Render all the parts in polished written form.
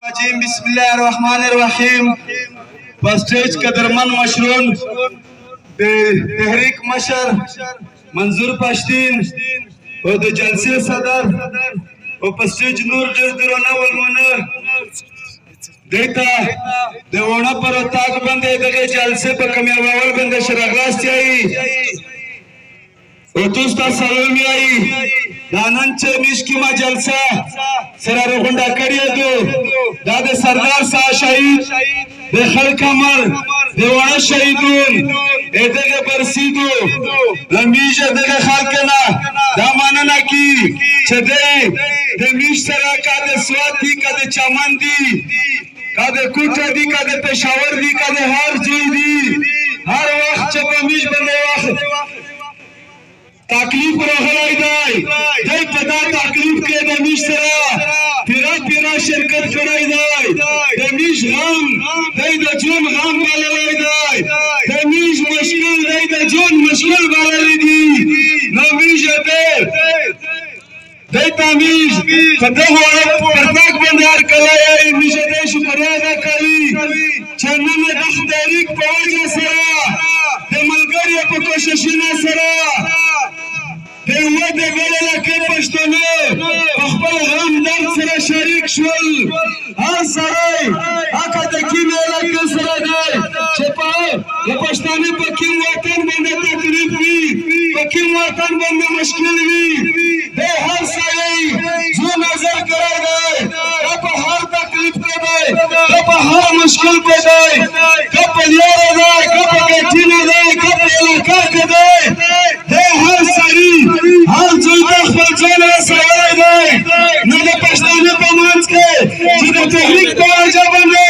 بسم الله الرحمن الرحیم. بسټیج قدرمن مشرون د تحریک مشر منظور پښتین او د جلسې صدر او بسټیج نور ډېر درنه ولمنه دیتا د ونه پر تاګ باندې دغه جلسې په کمیابول باندې شرغلاستي او توستا سلام یای دانن چې مشکی ما جلسه سره رغونډه کړی دا د سردار شاه شهید د خلک امر د وړه شهیدون دغه برسیدو همیشه دغه خلک نه دا مننه کی چې د میش سره کا د سواد دی کا د چمن دی کا د کوټه دی کا د پېښور دی کا د هر ځای دی هر وخت چې په میش باندې وخت تکلیف راغلی دی په دا تکلیف کې د میش سره پیرا شرکت کړی دی د میش غم دی د جون غم بللی دی د میش مشکل دی د جون مشکل بللی دی نو میش دی تمیز په دغه پرتاک باندې هر کله یې میش دی شکریا ادا کوي چې نن د تحریک په وجه سره د ملګرو په کوششونو سره د ګلله کې پښتنو خپل غم درد سره شریک شول هر سړی هغه د کیمه علاقې سره دی چې په پښتانه په کوم وطن باندې تکلیف وي په کوم وطن باندې مشکل وي د هر سړی زو نظر کړی دی په هر تکلیف کې دی په هر مشکل کې دی په لیاره دی په ګټینه دی په علاقه کې دی د هر سړی هر ځای د خپل ځان رسولی دی نو د پښتانه په منځ کې چې د تحریک په وجه باندې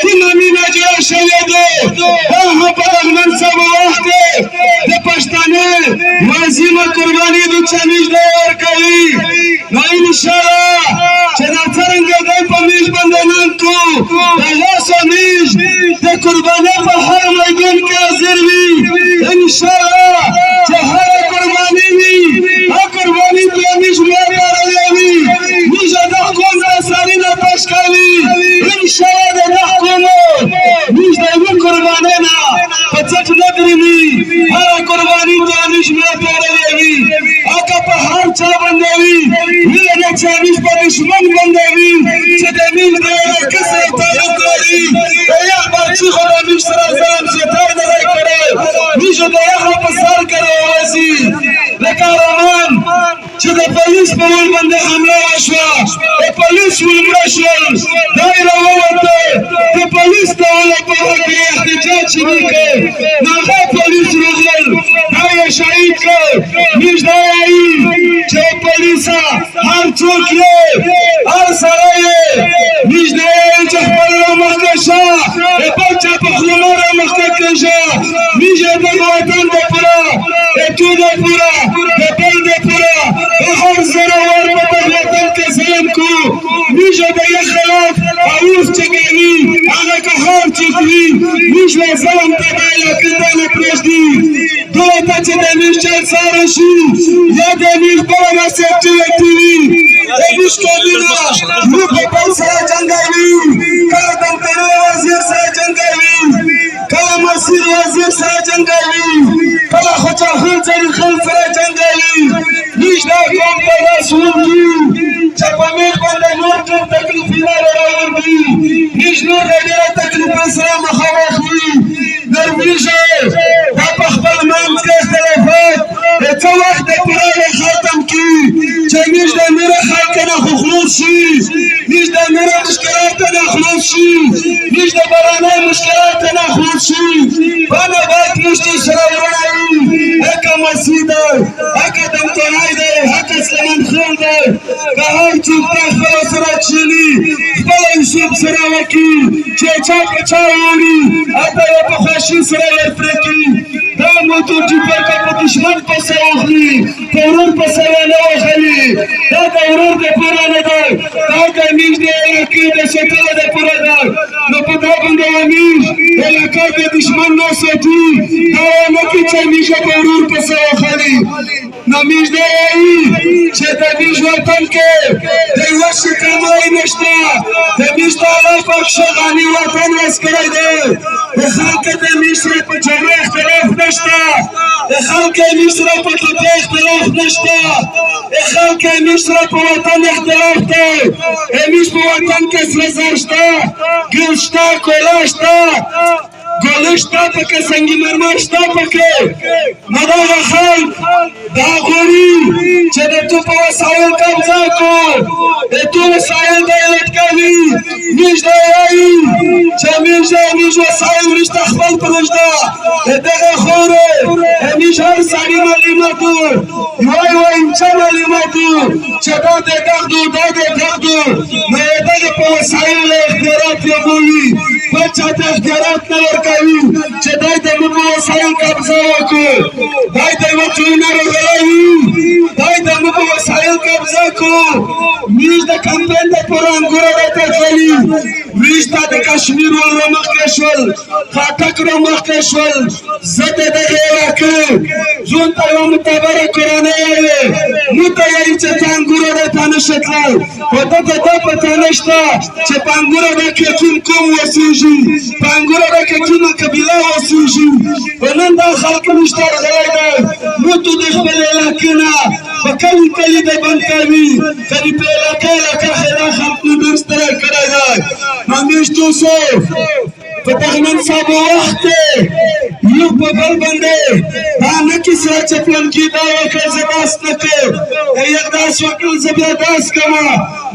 کومه مینه جوړه شوې ده هغه په دغه منصبه وخت کې د پښتانه لازمه قرباني د چمیش دی ورکوي نو انشاءالله چې دا څرنګه دی په میش باندې نن کو د لاسو میش د قربانۍ په هر میدان کې حاضر وي انشاءالله چې هر قرباني وي قربانی تو میش می‌آوری میش داخل سری نپاش کردی انشاءالله داخل میش دایم قربانی نه پچت نداری هر قربانی تو میش می‌آوری آقا په هر چا باندې ویل چې میش په دشمن باندې چې د میش د کسر تعلق لري یا بچی خو میش سره ځان شیطان نه کړي میش د هغه په سر کړي وسی لکه روان چې د پولیس په ول باندې حمله وشوه د پولیس ولمړه شول دایره ووته د پولیس ته لپاره کې احتجاج وکړ نو هغه پولیس راغل دا یې شهید کړ میش دا یې چې پولیس هر څوک یې هر سړی یې میش دا یې چې خپل مخکې شه د بچا په خلمره مخکې شه میش د وطن د پوره د ټول د پوره د بل د پوره هر زراور په وطن کې ظلم کو میشه د خلاف اوس چګوي هغه که هر چګوي میشه ظلم ته بالا کېدل پرېږدي دوی ته چې د میشه سره شي یا د میشه په مسجد کې وي د میشه کلینا نو په بل سره جنگوي کله د وزیر سره جنگوي کله مسجد وزیر سره جنگوي کله خو جهان سره جنگوي میش دا کوم په لاس ورځي چې په میش باندې نور ټول تکلیفونه راوړي میش نور ډېر تکلیف سره مخامخ وي درویشه دا په خپل منځ کې اختلافات څه وخت د پوره ختم کی چې میش د نور خلک نه خلاص شي میش د نور مشکلات نه خلاص شي میش د بارانه مشکلات نه خلاص شي باندې باید مشتي سره ورایي هکه مسجد هکه دمتونای دی هکه سلیمان خان دی که هر څوک د خپل سره چلی خپل یوسف سره وکړي چې چا په چا وړي هلته یې په خوښي سره ورپرې کړي دا موټر ټیپر که په دشمن پسې واخلي په ورور پسې ونه وهلي دا د ورور دپاره نه دی دا د میش د علاقې د ساتلو دپاره دی نو په دا باندې میش علاقه د دشمن نه ساتي دا ونه کړي چې میشه په ورور پسې واخلي نو میش دی چې د میش وطن کې د یوه شي کمای نشته د میش د پخش غنی وطن وسکره ده خلق ده میشره پا جمعه اختلاف نشتا خلق میشره پا کتا اختلاف نشتا خلق میشره پا وطن اختلاف ده میش پا وطن کس رزاشتا گلشتا کلاشتا گلشتا پکه سنگی مرماشتا پکه مداغ خلق دا غوری چه ده تو پا وسائل قبضه کو ده تو وسائل دولت کوي میش دا یایی چه میش وسائل میش تخبل پرشدا دغه خوره میش هر ساری معلوماتو وای چه معلوماتو چه دا ده دغدو نه دغه په وسائل اختیارات یموي بچا ته اختیارات نه ورکوي چې دای د مو وسایل قبضه وکړو دای د وچونه راغلی دای د مو وسایل قبضه کو میش د کمپین د پرانګورو د تخلی میش د کشمیر ور مخ شول خاطک ور مخ شول زته د غیرکه زون ته یو متبر قرانه نو ته یې چې څنګه د تنشتل په دغه په تنشتا چې پنګورو د کوم وسیږي پنګورو د کومه قبيله وسیږي ونن دا خلک مشتر غلای ده نو ته د خپل علاقې نه په کلی د بند کوي کلی په علاقې خلا خلک نو ستر کړای ده مانګشتو سو په دغه صاحب وخت یو په بل باندې دا نه کیسه چې پلان کې دا وکړ زداس نه کې یو داس وکړ زبردست کما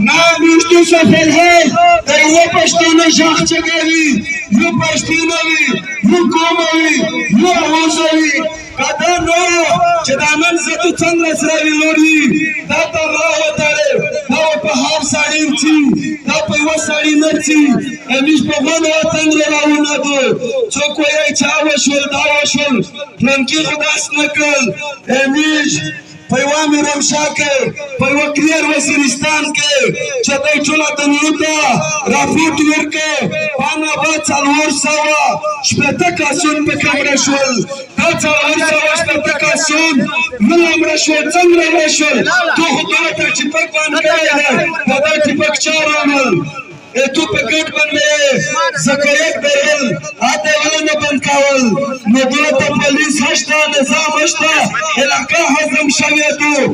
نه مشتو سو فلهل دا یو پښتون ژغ چګوي یو پښتون وي یو قوم وي یو اوسوي کدا نو چې دا نن زته څنګه سره لوري دا ته راوتره دا په هر ساړي چی دا په و ساړي نرچی امیش په غو وطن راونه دو څوک یې چا وشول دا وشول پلانکی خداس نکل امیش پیوام رمشاکر پیو کلیر وزیرستان کے چتای چولا دنیوتا رافوت ورکے پانا با چالور سوا شپتا کاسون پہ کمرہ شول دا چالور سوا شپتا کاسون ملام رشول چنگ رشول تو خدای تا چپک بان کرے ہے دا چپک چار عمل تو پکٹ بندے زکریت برل آتے ولن بند کاول ندولت پولیس ہشتا نظام ہشتا علاقہ حضم شویتو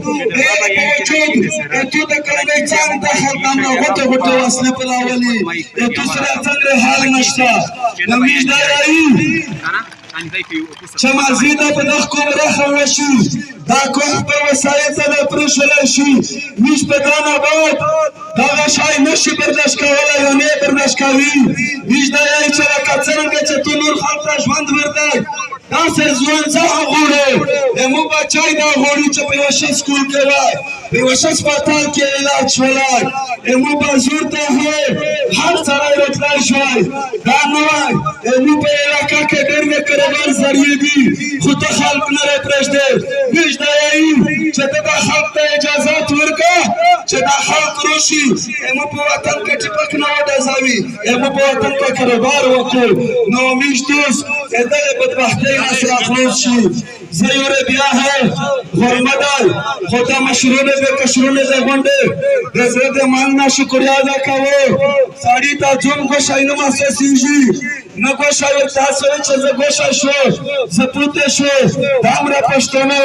تو دکرنے چاند دخل کامنا غطو وصل پلاولی تو سرے چندر حال نشتا نمیش دائی چما زیده په دغه کوم رخم وشي دا کوم په وسایل ته پرشل شي میش په دانه باد دغه شای نشي برداشت کولای او نه برداشت کوي میش دا یې چې راکڅنګ چې تو نور خلک ژوند ورته دا سر ځوان څه غوړي مو بچای دا غوړي چې په وشه سکول کې وای په وشه سپټال کې علاج ولای مو بازور ته هي هر سره راتلای شوی دا نو مو په علاقہ کې ډېر نه کړو ذریعہ دي خو ته خلک نه پرېږدې میش دا یې چې دا خلک ته اجازه ورکړه چې دا خلک روشي مو په وطن کې ټپک نه ودازوي مو په وطن کې کاروبار وکړو نو میش دوست دغه بدبختۍ نه سره خلاص شي زیور بیا ہے غرمدال خدا مشرونه به کشرونه زغونډه د زړه د مان شکریا ادا کوو ساړی تا جون کو شاینو ما سسیږي نه کو شاو تاسو چې زه ګوښه شو زپوته شو دامره پښتنو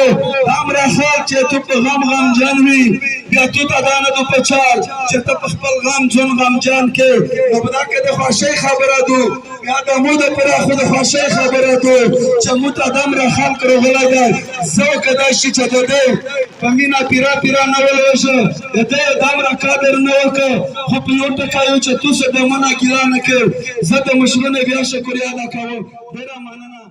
دامره خلک چې ته په غم جنوي بیا ته تا دانه دو پچال چې ته په خپل غم جان کې نو بدا کې د خوشي خبره دو بیا د مو د پر خو د خوشي خبره دو چې مو ته دامره خلک راغلی دی زه کدا شي چې ده په مینا پیرا نه ولوشه دته دامره قادر نه وکړه خو په یو ټکایو چې تاسو د منا ګرانه کې زه د مشرونه بیا شکریا ادا کوم ډیره مننه